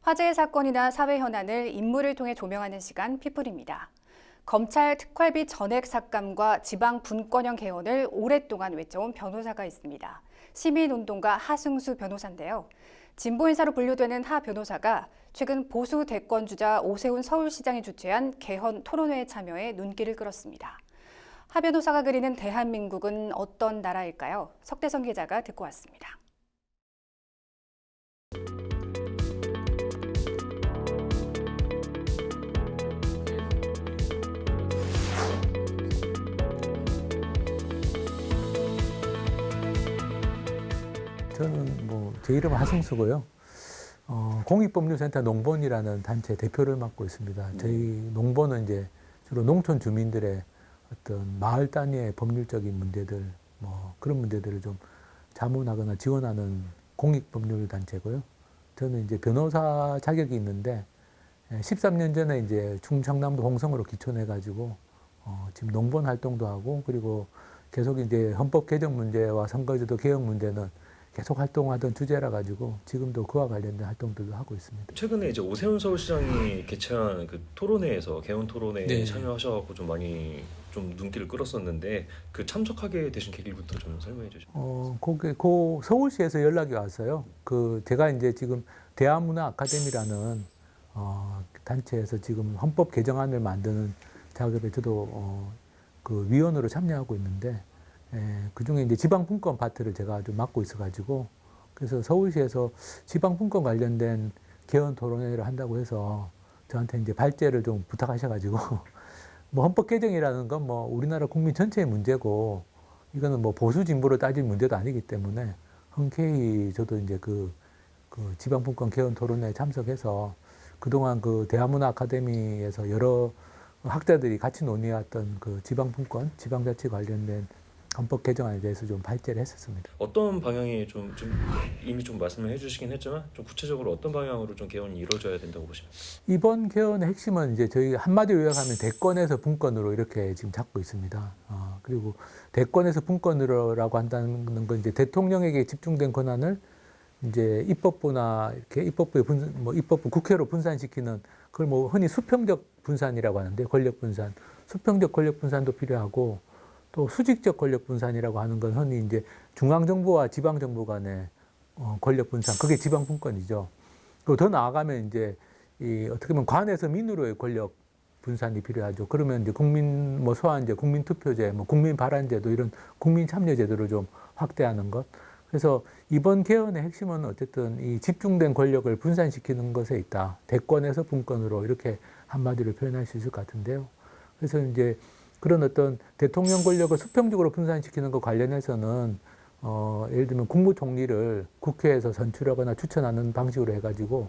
화제의 사건이나 사회 현안을 인물을 통해 조명하는 시간 피플입니다. 검찰 특활비 전액 삭감과 지방 분권형 개헌을 오랫동안 외쳐온 변호사가 있습니다. 시민운동가 하승수 변호사인데요. 진보 인사로 분류되는 하 변호사가 최근 보수 대권주자 오세훈 서울시장이 주최한 개헌 토론회에 참여해 눈길을 끌었습니다. 하 변호사가 그리는 대한민국은 어떤 나라일까요? 석대성 기자가 듣고 왔습니다. 저는 제 이름은 하승수고요. 공익법률센터 농본이라는 단체 대표를 맡고 있습니다. 저희 농본은 이제 주로 농촌 주민들의 어떤 마을 단위의 법률적인 문제들, 그런 문제들을 좀 자문하거나 지원하는 공익법률 단체고요. 저는 이제 변호사 자격이 있는데 13년 전에 이제 충청남도 홍성으로 기촌해가지고 지금 농본 활동도 하고, 그리고 계속 이제 헌법 개정 문제와 선거제도 개혁 문제는 계속 활동하던 주제라 가지고 지금도 그와 관련된 활동들도 하고 있습니다. 최근에 이제 오세훈 서울시장이 개최한 그 토론회에서 개헌 토론회에 네. 참여하셔서 좀 많이 좀 눈길을 끌었었는데 그 참석하게 되신 계기부터 좀 설명해 주시죠. 서울시에서 연락이 왔어요. 제가 이제 지금 대한문화 아카데미라는 단체에서 지금 헌법 개정안을 만드는 작업에 저도 그 위원으로 참여하고 있는데, 그 중에 이제 지방분권 파트를 제가 좀 맡고 있어가지고, 그래서 서울시에서 지방분권 관련된 개헌 토론회를 한다고 해서 저한테 이제 발제를 좀 부탁하셔가지고, 헌법 개정이라는 건 우리나라 국민 전체의 문제고, 이거는 보수 진보로 따질 문제도 아니기 때문에 흔쾌히 저도 이제 그 지방분권 개헌 토론회에 참석해서 그동안 그 대한문화 아카데미에서 여러 학자들이 같이 논의했던 그 지방분권, 지방자치 관련된 헌법 개정안에 대해서 좀 발제를 했었습니다. 어떤 방향이 좀 이미 좀 말씀을 해주시긴 했지만 좀 구체적으로 어떤 방향으로 좀 개헌이 이루어져야 된다고 보십니까? 이번 개헌의 핵심은 이제 저희 한마디로 요약하면 대권에서 분권으로 이렇게 지금 잡고 있습니다. 그리고 대권에서 분권으로라고 한다는 건 이제 대통령에게 집중된 권한을 이제 입법부나 이렇게 입법부 국회로 분산시키는, 그걸 흔히 수평적 분산이라고 하는데, 권력 분산, 수평적 권력 분산도 필요하고, 또 수직적 권력 분산이라고 하는 건 흔히 이제 중앙정부와 지방정부 간의 권력 분산, 그게 지방분권이죠. 그리고 더 나아가면 이제 어떻게 보면 관에서 민으로의 권력 분산이 필요하죠. 그러면 이제 소위 이제 국민투표제, 국민발안제도, 이런 국민참여제도를 좀 확대하는 것. 그래서 이번 개헌의 핵심은 어쨌든 이 집중된 권력을 분산시키는 것에 있다. 대권에서 분권으로, 이렇게 한마디로 표현할 수 있을 것 같은데요. 그래서 이제 그런 어떤 대통령 권력을 수평적으로 분산시키는 것 관련해서는 예를 들면 국무총리를 국회에서 선출하거나 추천하는 방식으로 해가지고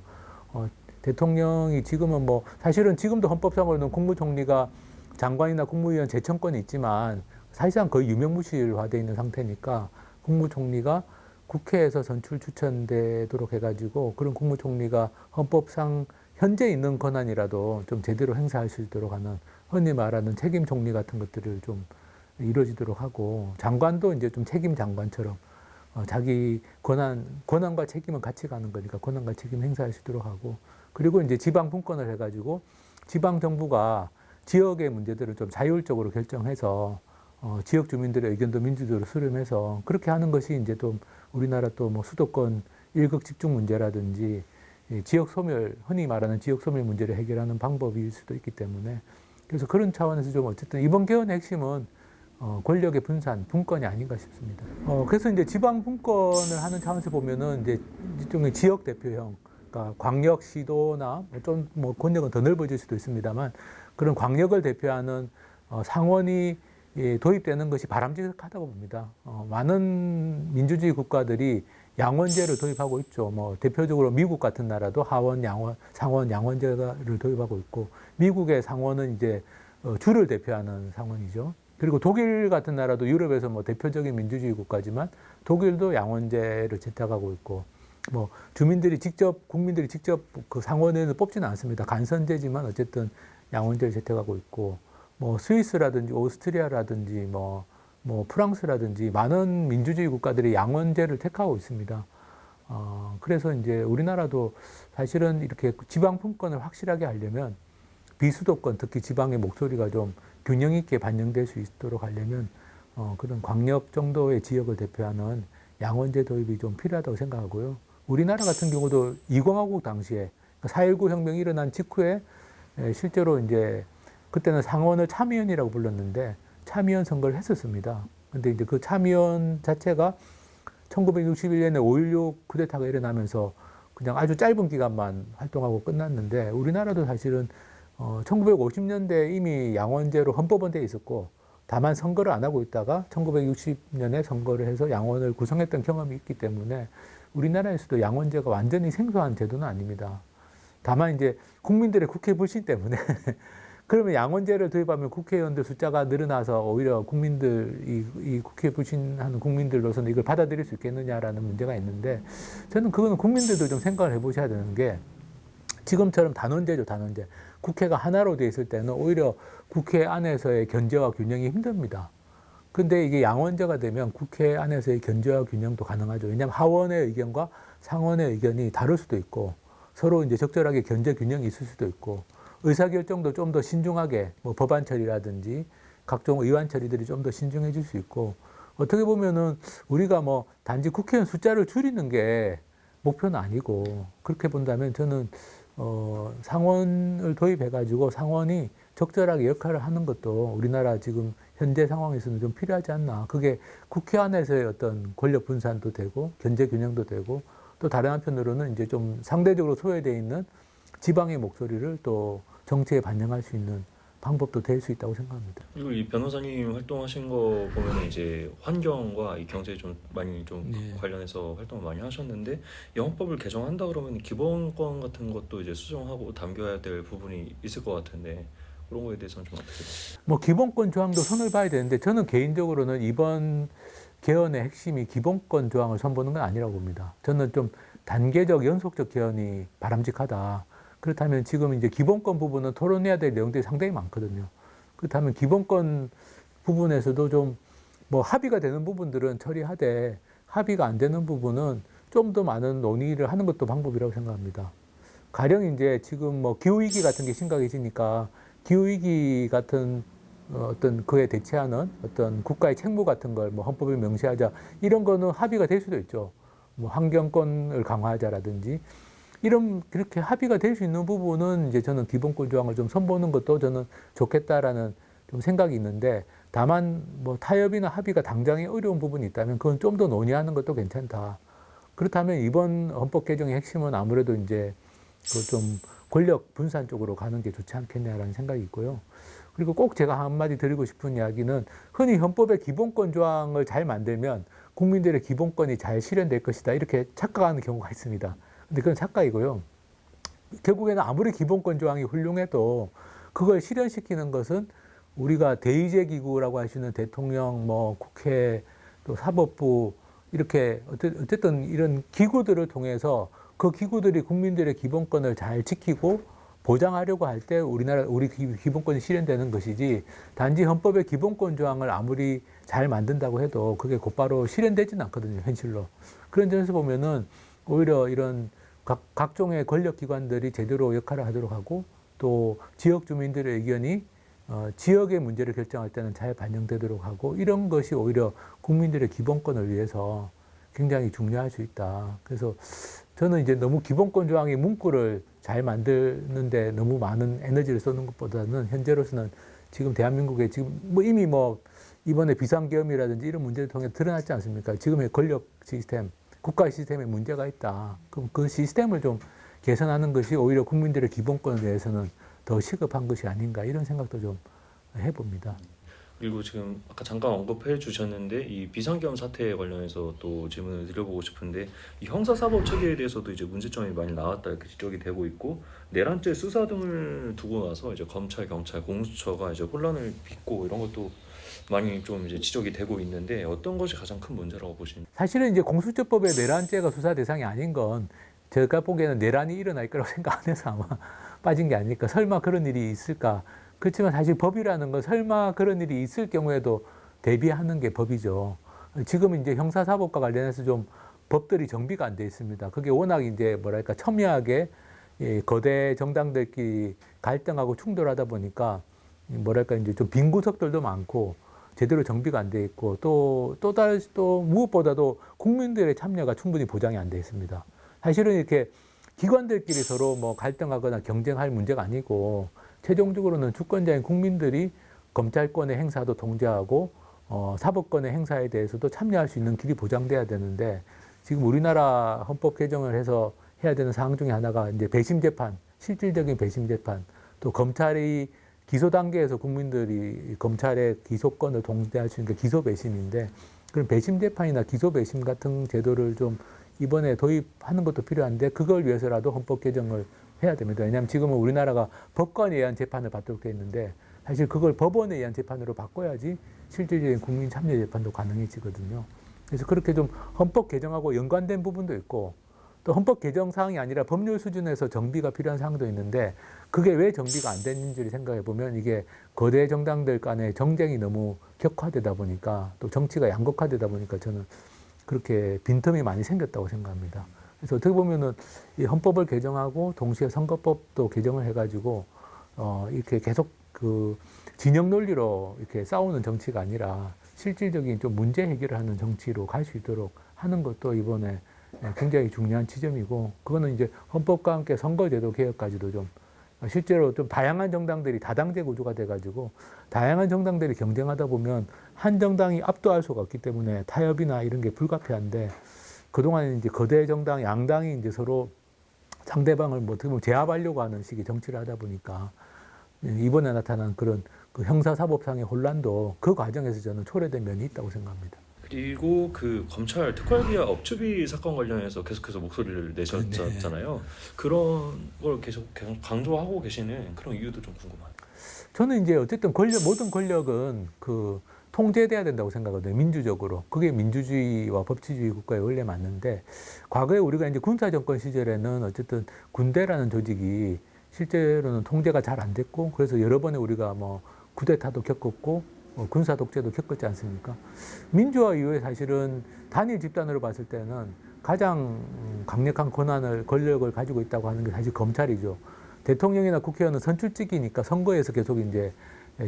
대통령이 지금은 사실은 지금도 헌법상으로는 국무총리가 장관이나 국무위원 제청권이 있지만 사실상 거의 유명무실화되어 있는 상태니까, 국무총리가 국회에서 선출 추천되도록 해가지고 그런 국무총리가 헌법상 현재 있는 권한이라도 좀 제대로 행사할 수 있도록 하는, 흔히 말하는 책임 총리 같은 것들을 좀 이루어지도록 하고, 장관도 이제 좀 책임 장관처럼 자기 권한과 책임은 같이 가는 거니까 권한과 책임 행사할 수 있도록 하고, 그리고 이제 지방 분권을 해가지고 지방 정부가 지역의 문제들을 좀 자율적으로 결정해서 지역 주민들의 의견도 민주적으로 수렴해서 그렇게 하는 것이 이제 또 우리나라 또 수도권 일극 집중 문제라든지 지역 소멸, 흔히 말하는 지역 소멸 문제를 해결하는 방법일 수도 있기 때문에, 그래서 그런 차원에서 좀 어쨌든 이번 개헌의 핵심은 권력의 분권이 아닌가 싶습니다. 그래서 이제 지방 분권을 하는 차원에서 보면은 이제 일종의 지역 대표형, 그러니까 광역시도나 좀 권력은 더 넓어질 수도 있습니다만, 그런 광역을 대표하는 상원이 도입되는 것이 바람직하다고 봅니다. 많은 민주주의 국가들이 양원제를 도입하고 있죠. 대표적으로 미국 같은 나라도 하원, 상원, 양원제를 도입하고 있고, 미국의 상원은 이제 주를 대표하는 상원이죠. 그리고 독일 같은 나라도 유럽에서 대표적인 민주주의 국가지만 독일도 양원제를 채택하고 있고, 국민들이 직접 그 상원에는 뽑지는 않습니다. 간선제지만 어쨌든 양원제를 채택하고 있고, 스위스라든지 오스트리아라든지 프랑스라든지 많은 민주주의 국가들이 양원제를 택하고 있습니다. 그래서 이제 우리나라도 사실은 이렇게 지방 분권을 확실하게 하려면 비수도권, 특히 지방의 목소리가 좀 균형 있게 반영될 수 있도록 하려면 그런 광역 정도의 지역을 대표하는 양원제 도입이 좀 필요하다고 생각하고요. 우리나라 같은 경우도 20하국 당시에 4.19 혁명이 일어난 직후에 실제로 이제 그때는 상원을 참의원이라고 불렀는데 참의원 선거를 했었습니다. 근데 이제 그 참의원 자체가 1961년에 5.16 쿠데타가 일어나면서 그냥 아주 짧은 기간만 활동하고 끝났는데 우리나라도 사실은 1950년대 이미 양원제로 헌법은 돼 있었고 다만 선거를 안 하고 있다가 1960년에 선거를 해서 양원을 구성했던 경험이 있기 때문에 우리나라에서도 양원제가 완전히 생소한 제도는 아닙니다. 다만 이제 국민들의 국회 불신 때문에 그러면 양원제를 도입하면 국회의원들 숫자가 늘어나서 오히려 이 국회 불신하는 국민들로서는 이걸 받아들일 수 있겠느냐라는 문제가 있는데 저는 그거는 국민들도 좀 생각을 해보셔야 되는 게 지금처럼 단원제죠, 단원제. 국회가 하나로 돼 있을 때는 오히려 국회 안에서의 견제와 균형이 힘듭니다. 근데 이게 양원제가 되면 국회 안에서의 견제와 균형도 가능하죠. 왜냐하면 하원의 의견과 상원의 의견이 다를 수도 있고 서로 이제 적절하게 견제 균형이 있을 수도 있고 의사결정도 좀 더 신중하게 뭐 법안 처리라든지 각종 의안 처리들이 좀 더 신중해질 수 있고 어떻게 보면은 우리가 뭐 단지 국회의원 숫자를 줄이는 게 목표는 아니고 그렇게 본다면 저는 상원을 도입해가지고 상원이 적절하게 역할을 하는 것도 우리나라 지금 현재 상황에서는 좀 필요하지 않나. 그게 국회 안에서의 어떤 권력 분산도 되고 견제 균형도 되고 또 다른 한편으로는 이제 좀 상대적으로 소외되어 있는 지방의 목소리를 또 정치에 반영할 수 있는 방법도 될 수 있다고 생각합니다. 그리고 이 변호사님 활동하신 거 보면 이제 환경과 이 경제에 좀 많이 좀 네. 관련해서 활동을 많이 하셨는데 영법을 개정한다 그러면 기본권 같은 것도 이제 수정하고 담겨야 될 부분이 있을 것 같은데 그런 거에 대해서는 좀 어떻게 보세요? 뭐 기본권 조항도 손을 봐야 되는데 저는 개인적으로는 이번 개헌의 핵심이 기본권 조항을 선보는 건 아니라고 봅니다. 저는 좀 단계적 연속적 개헌이 바람직하다. 그렇다면 지금 이제 기본권 부분은 토론해야 될 내용들이 상당히 많거든요. 그렇다면 기본권 부분에서도 좀 뭐 합의가 되는 부분들은 처리하되 합의가 안 되는 부분은 좀 더 많은 논의를 하는 것도 방법이라고 생각합니다. 가령 이제 지금 뭐 기후위기 같은 게 심각해지니까 기후위기 같은 어떤 그에 대체하는 어떤 국가의 책무 같은 걸 뭐 헌법에 명시하자 이런 거는 합의가 될 수도 있죠. 뭐 환경권을 강화하자라든지 이런 그렇게 합의가 될 수 있는 부분은 이제 저는 기본권 조항을 좀 선보는 것도 저는 좋겠다라는 좀 생각이 있는데 다만 뭐 타협이나 합의가 당장에 어려운 부분이 있다면 그건 좀 더 논의하는 것도 괜찮다. 그렇다면 이번 헌법 개정의 핵심은 아무래도 이제 그 좀 권력 분산 쪽으로 가는 게 좋지 않겠냐라는 생각이 있고요. 그리고 꼭 제가 한마디 드리고 싶은 이야기는 흔히 헌법의 기본권 조항을 잘 만들면 국민들의 기본권이 잘 실현될 것이다. 이렇게 착각하는 경우가 있습니다. 근데 그건 착각이고요. 결국에는 아무리 기본권 조항이 훌륭해도 그걸 실현시키는 것은 우리가 대의제 기구라고 하시는 대통령, 뭐 국회, 또 사법부 이렇게 어쨌든 이런 기구들을 통해서 그 기구들이 국민들의 기본권을 잘 지키고 보장하려고 할 때 우리 기본권이 실현되는 것이지 단지 헌법의 기본권 조항을 아무리 잘 만든다고 해도 그게 곧바로 실현되지는 않거든요, 현실로. 그런 점에서 보면은 오히려 이런 각종의 권력기관들이 제대로 역할을 하도록 하고 또 지역 주민들의 의견이 지역의 문제를 결정할 때는 잘 반영되도록 하고 이런 것이 오히려 국민들의 기본권을 위해서 굉장히 중요할 수 있다. 그래서 저는 이제 너무 기본권 조항의 문구를 잘 만드는데 너무 많은 에너지를 쏟는 것보다는 현재로서는 지금 대한민국에 지금 뭐 이미 뭐 이번에 비상계엄이라든지 이런 문제를 통해 드러났지 않습니까? 지금의 권력 시스템, 국가 시스템에 문제가 있다. 그럼 그 시스템을 좀 개선하는 것이 오히려 국민들의 기본권에 대해서는 더 시급한 것이 아닌가 이런 생각도 좀 해봅니다. 그리고 지금 아까 잠깐 언급해 주셨는데 이 비상계엄 사태에 관련해서 또 질문을 드려보고 싶은데 이 형사사법 체계에 대해서도 이제 문제점이 많이 나왔다 이렇게 지적이 되고 있고 내란죄 수사 등을 두고 나서 이제 검찰, 경찰, 공수처가 이제 혼란을 빚고 이런 것도 많이 좀 이제 지적이 되고 있는데 어떤 것이 가장 큰 문제라고 보십니까? 사실은 이제 공수처법에 내란죄가 수사 대상이 아닌 건 제가 보기에는 내란이 일어날 거라고 생각 안 해서 아마 빠진 게 아닐까. 설마 그런 일이 있을까. 그렇지만 사실 법이라는 건 설마 그런 일이 있을 경우에도 대비하는 게 법이죠. 지금 이제 형사사법과 관련해서 좀 법들이 정비가 안 돼 있습니다. 그게 워낙 이제 뭐랄까 첨예하게 이 거대 정당들끼리 갈등하고 충돌하다 보니까 뭐랄까 이제 좀 빈 구석들도 많고 제대로 정비가 안 돼 있고 또 무엇보다도 국민들의 참여가 충분히 보장이 안 돼 있습니다. 사실은 이렇게 기관들끼리 서로 뭐 갈등하거나 경쟁할 문제가 아니고 최종적으로는 주권자인 국민들이 검찰권의 행사도 통제하고 사법권의 행사에 대해서도 참여할 수 있는 길이 보장돼야 되는데 지금 우리나라 헌법 개정을 해서 해야 되는 사항 중에 하나가 이제 배심 재판, 실질적인 배심 재판, 또 검찰이 기소 단계에서 국민들이 검찰의 기소권을 통제할 수 있는 게 기소 배심인데 그런 배심 재판이나 기소 배심 같은 제도를 좀 이번에 도입하는 것도 필요한데 그걸 위해서라도 헌법 개정을 해야 됩니다. 왜냐하면 지금은 우리나라가 법관에 의한 재판을 받도록 되어 있는데 사실 그걸 법원에 의한 재판으로 바꿔야지 실질적인 국민 참여 재판도 가능해지거든요. 그래서 그렇게 좀 헌법 개정하고 연관된 부분도 있고 또 헌법 개정 사항이 아니라 법률 수준에서 정비가 필요한 사항도 있는데 그게 왜 정비가 안 됐는지를 생각해 보면 이게 거대 정당들 간의 정쟁이 너무 격화되다 보니까 또 정치가 양극화되다 보니까 저는 그렇게 빈틈이 많이 생겼다고 생각합니다. 그래서 어떻게 보면은 이 헌법을 개정하고 동시에 선거법도 개정을 해가지고 이렇게 계속 그 진영 논리로 이렇게 싸우는 정치가 아니라 실질적인 좀 문제 해결을 하는 정치로 갈 수 있도록 하는 것도 이번에 굉장히 중요한 지점이고 그거는 이제 헌법과 함께 선거제도 개혁까지도 좀 실제로 좀 다양한 정당들이 다당제 구조가 돼가지고 다양한 정당들이 경쟁하다 보면 한 정당이 압도할 수가 없기 때문에 타협이나 이런 게 불가피한데 그동안 이제 거대 정당, 양당이 이제 서로 상대방을 뭐 어떻게 보면 제압하려고 하는 식의 정치를 하다 보니까 이번에 나타난 그런 그 형사사법상의 혼란도 그 과정에서 저는 초래된 면이 있다고 생각합니다. 그리고 그 검찰 특활비와 업추비 사건 관련해서 계속해서 목소리를 내셨잖아요. 그런 걸 계속 강조하고 계시는 그런 이유도 좀 궁금하네요. 저는 이제 어쨌든 모든 권력은 그 통제돼야 된다고 생각하거든요. 민주적으로. 그게 민주주의와 법치주의 국가의 원래 맞는데 과거에 우리가 이제 군사 정권 시절에는 어쨌든 군대라는 조직이 실제로는 통제가 잘 안 됐고 그래서 여러 번에 우리가 뭐 쿠데타도 겪었고 군사 독재도 겪었지 않습니까? 민주화 이후에 사실은 단일 집단으로 봤을 때는 가장 강력한 권력을 가지고 있다고 하는 게 사실 검찰이죠. 대통령이나 국회의원은 선출직이니까 선거에서 계속 이제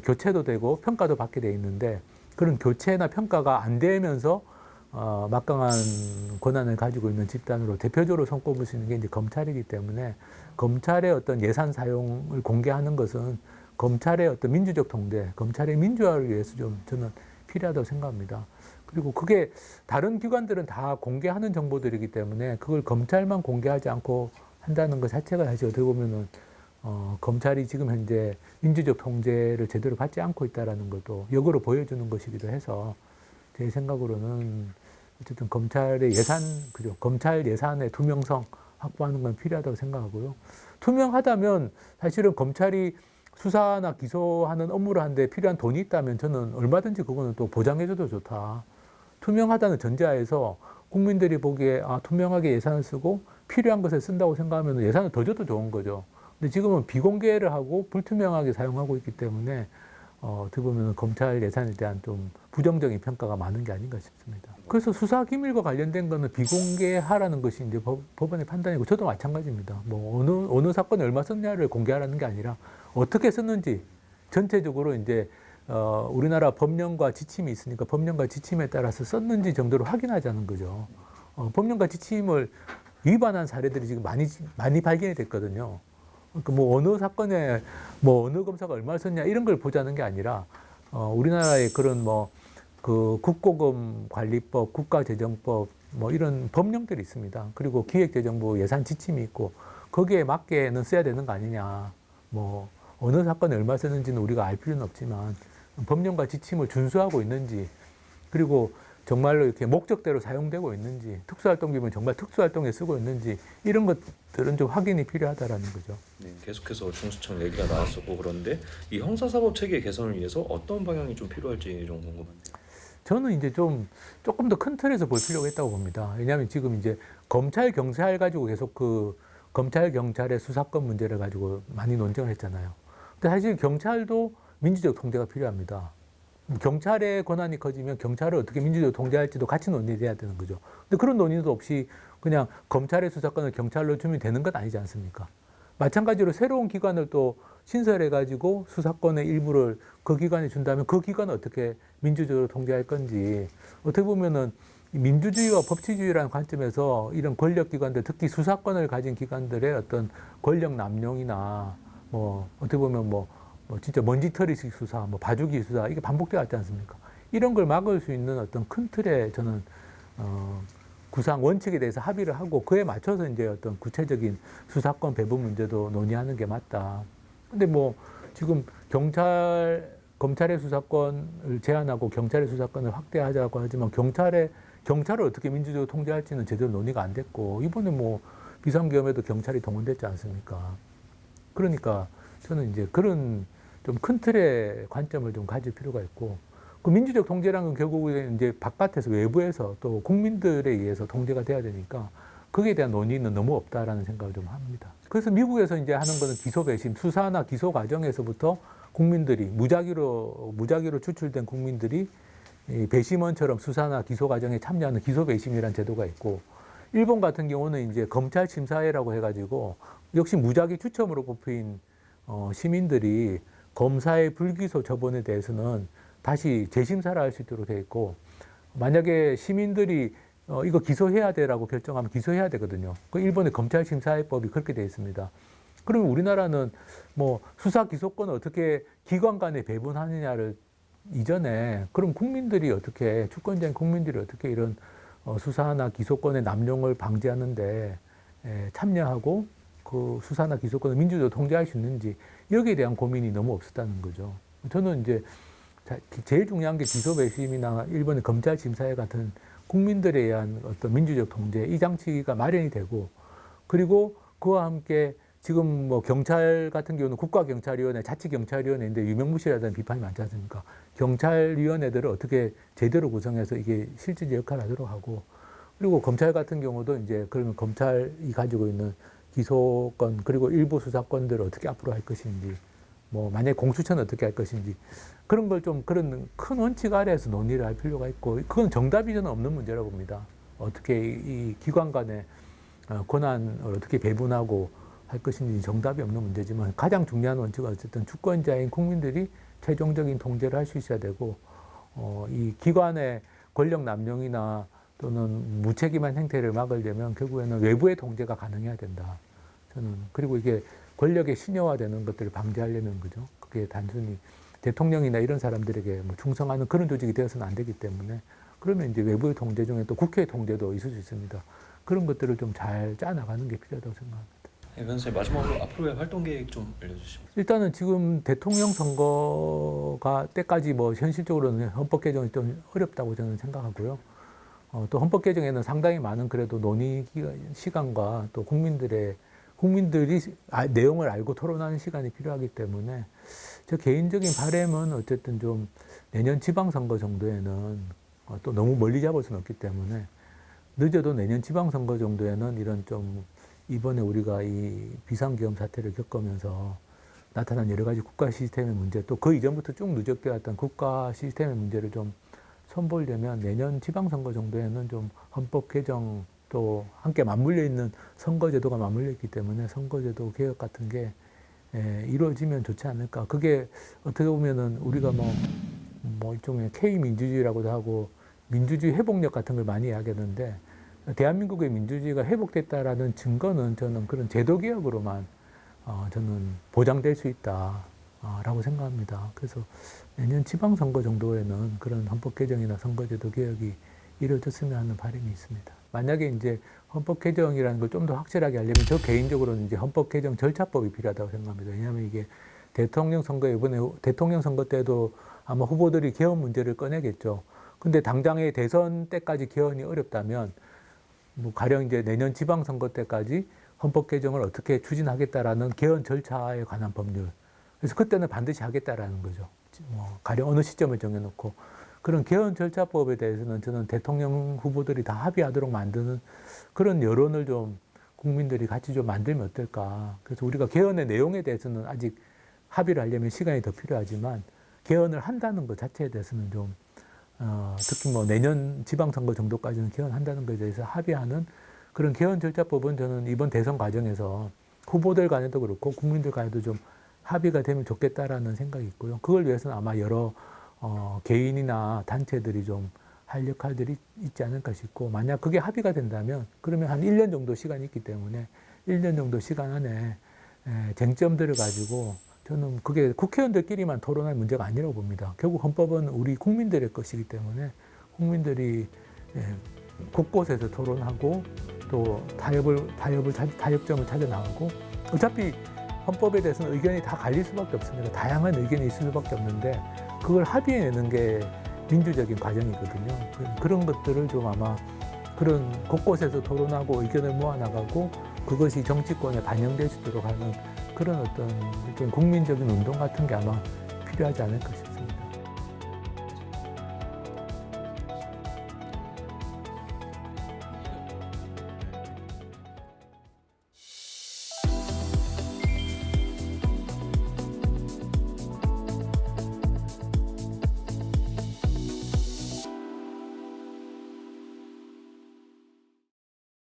교체도 되고 평가도 받게 돼 있는데 그런 교체나 평가가 안 되면서 막강한 권한을 가지고 있는 집단으로 대표적으로 손꼽을 수 있는 게 이제 검찰이기 때문에 검찰의 어떤 예산 사용을 공개하는 것은 검찰의 어떤 민주적 통제, 검찰의 민주화를 위해서 좀 저는 필요하다고 생각합니다. 그리고 그게 다른 기관들은 다 공개하는 정보들이기 때문에 그걸 검찰만 공개하지 않고 한다는 것 자체가 사실 어떻게 보면은 검찰이 지금 현재 민주적 통제를 제대로 받지 않고 있다라는 것도 역으로 보여주는 것이기도 해서 제 생각으로는 어쨌든 검찰의 그죠? 검찰 예산의 투명성 확보하는 건 필요하다고 생각하고요. 투명하다면 사실은 검찰이 수사나 기소하는 업무를 하는데 필요한 돈이 있다면 저는 얼마든지 그거는 또 보장해줘도 좋다. 투명하다는 전제하에서 국민들이 보기에 투명하게 예산을 쓰고 필요한 것에 쓴다고 생각하면 예산을 더 줘도 좋은 거죠. 근데 지금은 비공개를 하고 불투명하게 사용하고 있기 때문에 어떻게 보면 검찰 예산에 대한 좀 부정적인 평가가 많은 게 아닌가 싶습니다. 그래서 수사 기밀과 관련된 거는 비공개하라는 것이 이제 법원의 판단이고 저도 마찬가지입니다. 뭐 어느 사건에 얼마 썼냐를 공개하라는 게 아니라 어떻게 썼는지 전체적으로 이제 우리나라 법령과 지침이 있으니까 법령과 지침에 따라서 썼는지 정도로 확인하자는 거죠. 법령과 지침을 위반한 사례들이 지금 많이 발견이 됐거든요. 그러니까 뭐 어느 사건에 뭐 어느 검사가 얼마를 썼냐 이런 걸 보자는 게 아니라 우리나라의 그런 뭐 그 국고금 관리법, 국가재정법 뭐 이런 법령들이 있습니다. 그리고 기획재정부 예산 지침이 있고 거기에 맞게는 써야 되는 거 아니냐. 뭐 어느 사건에 얼마 쓰는지는 우리가 알 필요는 없지만 법령과 지침을 준수하고 있는지 그리고 정말로 이렇게 목적대로 사용되고 있는지 특수활동비면 정말 특수활동에 쓰고 있는지 이런 것들은 좀 확인이 필요하다라는 거죠. 네, 계속해서 중수청 얘기가 나왔었고 그런데 이 형사사법 체계 개선을 위해서 어떤 방향이 좀 필요할지 좀 궁금한데요. 저는 이제 조금 더 큰 틀에서 볼 필요가 있다고 봅니다. 왜냐하면 지금 이제 검찰 경찰 가지고 계속 그 검찰 경찰의 수사권 문제를 가지고 많이 논쟁을 했잖아요. 근데 사실 경찰도 민주적 통제가 필요합니다. 경찰의 권한이 커지면 경찰을 어떻게 민주적으로 통제할지도 같이 논의돼야 되는 거죠. 근데 그런 논의도 없이 그냥 검찰의 수사권을 경찰로 주면 되는 건 아니지 않습니까? 마찬가지로 새로운 기관을 또 신설해가지고 수사권의 일부를 그 기관에 준다면 그 기관을 어떻게 민주적으로 통제할 건지 어떻게 보면은 민주주의와 법치주의라는 관점에서 이런 권력기관들, 특히 수사권을 가진 기관들의 어떤 권력 남용이나 뭐 어떻게 보면 뭐 진짜 먼지털이식 수사, 뭐 봐주기 수사 이게 반복돼 왔지 않습니까? 이런 걸 막을 수 있는 어떤 큰 틀의 저는 구상 원칙에 대해서 합의를 하고 그에 맞춰서 이제 어떤 구체적인 수사권 배분 문제도 논의하는 게 맞다. 근데 뭐 지금 검찰의 수사권을 제한하고 경찰의 수사권을 확대하자고 하지만 경찰을 어떻게 민주적으로 통제할지는 제대로 논의가 안 됐고 이번에 뭐 비상계엄에도 경찰이 동원됐지 않습니까? 그러니까 저는 이제 그런 좀 큰 틀의 관점을 좀 가질 필요가 있고 그 민주적 통제라는 건 결국은 이제 바깥에서 외부에서 또 국민들에 의해서 통제가 돼야 되니까 거기에 대한 논의는 너무 없다라는 생각을 좀 합니다. 그래서 미국에서 이제 하는 거는 기소 배심, 수사나 기소 과정에서부터 국민들이 무작위로 추출된 국민들이 이 배심원처럼 수사나 기소 과정에 참여하는 기소 배심이라는 제도가 있고 일본 같은 경우는 이제 검찰 심사회라고 해가지고 역시 무작위 추첨으로 뽑힌 시민들이 검사의 불기소 처분에 대해서는 다시 재심사를 할 수 있도록 되어 있고 만약에 시민들이 이거 기소해야 돼라고 결정하면 기소해야 되거든요. 그 일본의 검찰 심사회법이 그렇게 되어 있습니다. 그러면 우리나라는 뭐 수사 기소권을 어떻게 기관 간에 배분하느냐를 이전에 그럼 국민들이 어떻게 주권자인 국민들이 어떻게 이런 수사나 기소권의 남용을 방지하는데 참여하고 그 수사나 기소권을 민주적으로 통제할 수 있는지 여기에 대한 고민이 너무 없었다는 거죠. 저는 이제 제일 중요한 게 기소 배심이나 일본의 검찰 심사회 같은 국민들에 의한 어떤 민주적 통제 이 장치가 마련이 되고 그리고 그와 함께 지금 뭐 경찰 같은 경우는 국가경찰위원회, 자치경찰위원회인데 유명무실하다는 비판이 많지 않습니까? 경찰위원회들을 어떻게 제대로 구성해서 이게 실질적 역할을 하도록 하고 그리고 검찰 같은 경우도 이제 그러면 검찰이 가지고 있는 기소권 그리고 일부 수사권들을 어떻게 앞으로 할 것인지 뭐 만약에 공수처는 어떻게 할 것인지 그런 걸 좀 그런 큰 원칙 아래에서 논의를 할 필요가 있고 그건 정답이 저는 없는 문제라고 봅니다. 어떻게 이 기관 간의 권한을 어떻게 배분하고 할 것인지 정답이 없는 문제지만 가장 중요한 원칙은 어쨌든 주권자인 국민들이 최종적인 통제를 할 수 있어야 되고 이 기관의 권력 남용이나 또는 무책임한 행태를 막으려면 결국에는 외부의 통제가 가능해야 된다. 저는 그리고 이게 권력의 신여화되는 것들을 방지하려면 그죠? 그게 단순히 대통령이나 이런 사람들에게 뭐 충성하는 그런 조직이 되어서는 안 되기 때문에 그러면 이제 외부의 통제 중에 또 국회의 통제도 있을 수 있습니다. 그런 것들을 좀 잘 짜나가는 게 필요하다고 생각합니다. 네, 변호사님 마지막으로 앞으로의 활동 계획 좀 알려주시면. 일단은 지금 대통령 선거가 때까지 뭐 현실적으로는 헌법 개정이 좀 어렵다고 저는 생각하고요. 또 헌법 개정에는 상당히 많은 그래도 논의 시간과 또 국민들이 내용을 알고 토론하는 시간이 필요하기 때문에 저 개인적인 바람은 어쨌든 좀 내년 지방선거 정도에는 또 너무 멀리 잡을 수는 없기 때문에 늦어도 내년 지방선거 정도에는 이런 좀 이번에 우리가 이 비상계엄 사태를 겪으면서 나타난 여러 가지 국가 시스템의 문제 또 그 이전부터 쭉 누적돼 왔던 국가 시스템의 문제를 좀 선보이려면 내년 지방선거 정도에는 좀 헌법 개정 또 함께 맞물려 있는 선거제도가 맞물려 있기 때문에 선거제도 개혁 같은 게 이루어지면 좋지 않을까. 그게 어떻게 보면은 우리가 뭐 일종의 K민주주의라고도 하고 민주주의 회복력 같은 걸 많이 이야기하는데 대한민국의 민주주의가 회복됐다라는 증거는 저는 그런 제도 개혁으로만 저는 보장될 수 있다라고 생각합니다. 그래서 내년 지방선거 정도에는 그런 헌법 개정이나 선거제도 개혁이 이루어졌으면 하는 바람이 있습니다. 만약에 이제 헌법 개정이라는 걸 좀 더 확실하게 하려면 저 개인적으로는 이제 헌법 개정 절차법이 필요하다고 생각합니다. 왜냐하면 이게 이번에 대통령 선거 때도 아마 후보들이 개헌 문제를 꺼내겠죠. 근데 당장의 대선 때까지 개헌이 어렵다면 뭐 가령 이제 내년 지방선거 때까지 헌법 개정을 어떻게 추진하겠다라는 개헌 절차에 관한 법률. 그래서 그때는 반드시 하겠다라는 거죠. 뭐 가령 어느 시점을 정해놓고 그런 개헌 절차법에 대해서는 저는 대통령 후보들이 다 합의하도록 만드는 그런 여론을 좀 국민들이 같이 좀 만들면 어떨까. 그래서 우리가 개헌의 내용에 대해서는 아직 합의를 하려면 시간이 더 필요하지만 개헌을 한다는 것 자체에 대해서는 좀 특히 뭐 내년 지방선거 정도까지는 개헌한다는 것에 대해서 합의하는 그런 개헌 절차법은 저는 이번 대선 과정에서 후보들 간에도 그렇고 국민들 간에도 좀 합의가 되면 좋겠다라는 생각이 있고요. 그걸 위해서는 아마 여러 개인이나 단체들이 좀 할 역할들이 있지 않을까 싶고, 만약 그게 합의가 된다면 그러면 한 1년 정도 시간이 있기 때문에 1년 정도 시간 안에 쟁점들을 가지고 저는 그게 국회의원들끼리만 토론할 문제가 아니라고 봅니다. 결국 헌법은 우리 국민들의 것이기 때문에 국민들이 곳곳에서 토론하고 또 타협점을 찾아 나가고, 어차피 헌법에 대해서는 의견이 다 갈릴 수밖에 없습니다. 다양한 의견이 있을 수밖에 없는데 그걸 합의해내는 게 민주적인 과정이거든요. 그런 것들을 좀 아마 그런 곳곳에서 토론하고 의견을 모아나가고 그것이 정치권에 반영될 수 있도록 하는 그런 어떤 국민적인 운동 같은 게 아마 필요하지 않을까 싶습니다.